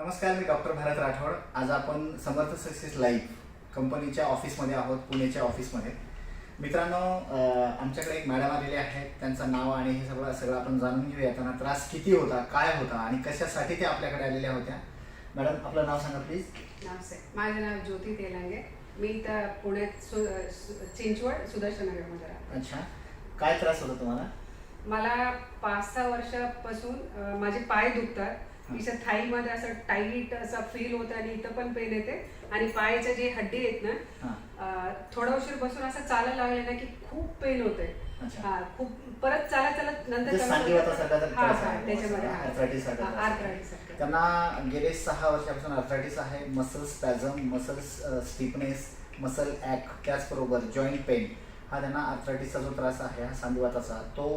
नमस्कार, मी डॉक्टर भारत राठोड। आज आपण समर्थ सक्सेस लाईफ कंपनीच्या ऑफिसमध्ये आहोत, पुण्याच्या ऑफिसमध्ये। मित्रांनो, आमच्याकडे एक मॅडम आलेले आहेत। त्यांचं नाव आणि हे सगळं आपण जाणून घेऊया। त्यांना त्रास किती होता, काय होता आणि कशासाठी ते आपल्याकडे आलेल्या होत्या। मॅडम, आपलं नाव सांगा प्लीज। नमस्ते, माझं नाव ज्योती तेलंगे। मी इथं पुण्यात चिंचवड सुदर्शन नगरमध्ये राहते। अच्छा, काय त्रास होता तुम्हाला? मला 5-6 वर्षापासून माझे पाय दुखतात। इथं थाईमध्ये असं टाईट असं फील होतं आणि इथं पण पेन येते आणि पायाच्या जे हड्डी आहेत ना, थोडा उशीर बसून असं चालायला लागले ना की खूप पेन होते। खूप परत चालत नंतर त्यांना गेले 6 वर्षापासून आर्थरायटिस आहे, muscle spasm, muscle stiffness, muscle ache, त्याचबरोबर जॉईंट पेन हा त्यांना आर्थरायटिसचा जो त्रास आहे हा सांधिवाताचा तो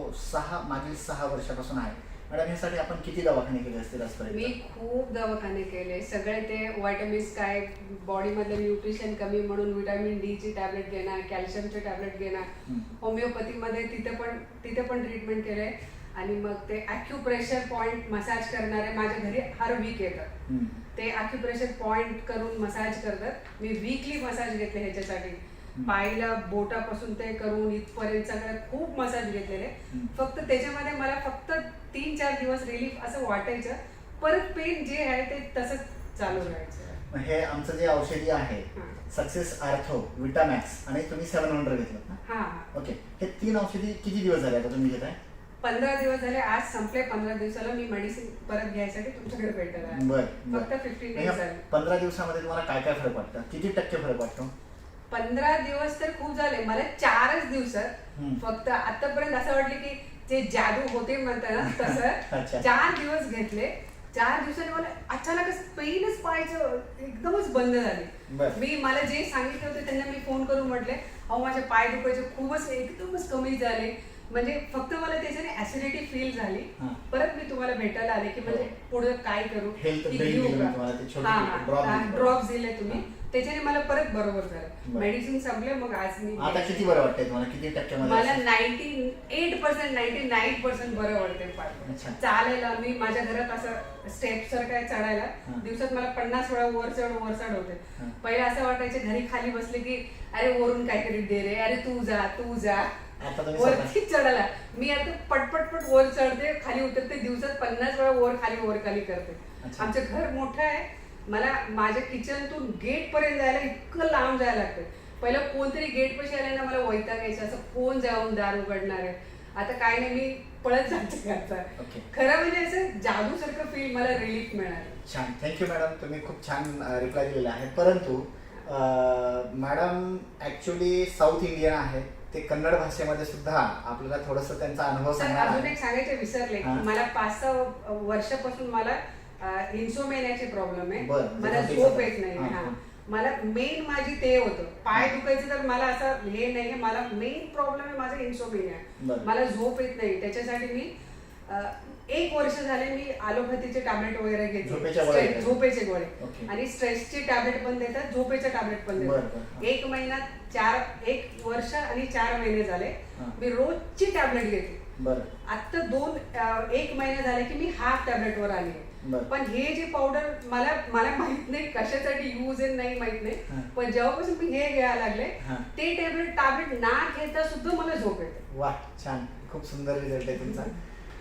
मागील 6 वर्षापासून आहे। मॅडम, यासाठी आपण किती दवाखाने केले असतील आजपर्यंत? मी खूप दवाखाने केले। सगळे ते व्हिटॅमिन्स काय बॉडीमधलं न्यूट्रिशन कमी म्हणून व्हिटॅमिन डी ची टॅबलेट घेणार, कॅल्शियमचे टॅबलेट घेणार, होमिओपॅथीमध्ये तिथे पण ट्रीटमेंट केले आणि मग ते ॲक्युप्रेशर पॉइंट मसाज करणारे माझ्या घरी हर वीक येतात। ते ॲक्युप्रेशर पॉइंट करून मसाज करतात। मी वीकली मसाज घेतले ह्याच्यासाठी। पायला बोटापासून ते करून इथपर्यंत सगळं खूप मसाज घेतलेले। फक्त त्याच्यामध्ये मला फक्त 3-4 दिवस रिलीफ असं वाटायचं, परत पेन जे आहे ते तसंच चालू राहायचं। हे आमचं जे औषधी आहे सक्सेस आर्थो, विटामॅक्स आणि तुम्ही 700 घेतलं ना? हां, ओके। हे 3 औषधी किती दिवस झाले आता तुम्ही घेताय? 15 दिवस झाले। आज संपले 15 दिवसाला मी मेडिसिन परत घ्यायसाठी तुमच्याकडे भेटायला आहे। बरं, फक्त 15 डेज झाले। 15 दिवसामध्ये तुम्हाला काय काय फरक वाटतं? किती टक्के फरक वाटतो? 15 दिवस तर खूप झाले मला। 4च दिवसात फक्त आतापर्यंत असं वाटलं की जे जादू होते म्हणतात ना तसं 4 दिवस घेतले। 4 दिवसांनी मला अचानकच पेनच पाहायचं एकदमच बंद झाले। मला जे सांगितलं होतं त्यांना मी फोन करून म्हटले, अहो माझे पाय दुखायचे खूपच एकदमच कमी झाले। म्हणजे फक्त मला त्याच्याने ऍसिडिटी फील झाली। परत मी तुम्हाला भेटायला आले की म्हणजे पुढे काय करू, ड्रॉप्स दिले तुम्ही, त्याच्याने मला परत बरोबर झालं। मेडिसिन संपले। मग आज मी आता किती बरं वाटतंय तुम्हाला? किती टक्के? मला 98%, 99% बरं वाटतंय। चालायला मी माझ्या घरात असं स्टेप सर काय चढायला दिवसात मला 50 वेळा वर चढ होते। पहिले असं वाटायचं घरी खाली बसले की अरे वरून काहीतरी दे रे, अरे तू जा वरती चढायला। मी आता पटपट वर चढते, खाली उतरते, दिवसात 50 वेळा वर खाली करते। आमचं घर मोठं आहे, मला माझ्या किचनतून गेट पर्यंत जायला इतकं लांब जायला लागतं। पहिलं कोणतरी गेट पाशी आले ना मला वैताग यायचं, असं कोण जाऊन दार उघडणार आहे। आता काय नाही, मी पळत जाते आता। खरं म्हणजे असं जादू सारखं फील, मला रिलीफ मिळालं। छान, थँक्यू मॅडम, तुम्ही खूप छान रिप्लाय दिलेला आहे। परंतु मॅडम ऍक्च्युली साऊथ इंडियन आहे, ते कन्नड भाषेमध्ये सुद्धा आपल्याला थोडंसं त्यांचा अनुभव सांगणार आहे। अजून एक सांगायचं विसरले, मला 5-6 वर्षापासून मला इन्सोमेनियाचे प्रॉब्लेम आहे। मला झोप येत नाही। मला मेन माझी ते होतं, पाय दुखायचे तर मला असं हे नाही, मला मेन प्रॉब्लेम आहे माझा इन्सोमेनिया। मला झोप येत नाही, त्याच्यासाठी मी 1 वर्ष झाले मी ॲलोपॅथीचे टॅबलेट वगैरे घेते, झोपेचे गोळे आणि स्ट्रेसची टॅबलेट पण देतात, झोपेचे टॅबलेट पण देतात। 1 वर्ष आणि 4 महिने झाले मी रोजची टॅबलेट घेते। आता 1 महिना झाले की मी हाफ टॅबलेट वर आली। पण हे जे पावडर मला माहित नाही कशासाठी यूज आहे, नाही माहित नाही, पण जेव्हापासून मी हे घ्यायला लागले ते टॅबलेट ना घेता सुद्धा मला झोप येते। वा, छान, खूप सुंदर रिझल्ट आहे तुमचा।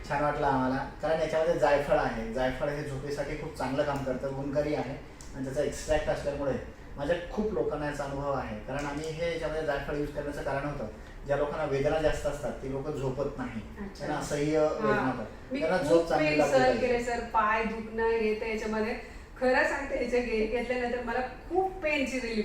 छान वाटलं आम्हाला, कारण याच्यामध्ये जायफळ आहे। जायफळ हे झोपेसाठी खूप चांगलं काम करतं, गुणकारी आहे आणि त्याचा एक्स्ट्रॅक्ट असल्यामुळे माझ्या खूप लोकांना याचा अनुभव आहे। कारण आम्ही हे याच्यामध्ये जायफळ यूज करण्याचं कारण होतं, ज्या लोकांना वेदना जास्त असतात ती लोक झोपत नाही, त्यांना असह्य वेदना होतात, त्यांना झोप चांगली लागते। सर पाय दुखणं येतं याच्यामध्ये, खरं सांगते, घेतल्यानंतर मला खूप पेनची रिलीफ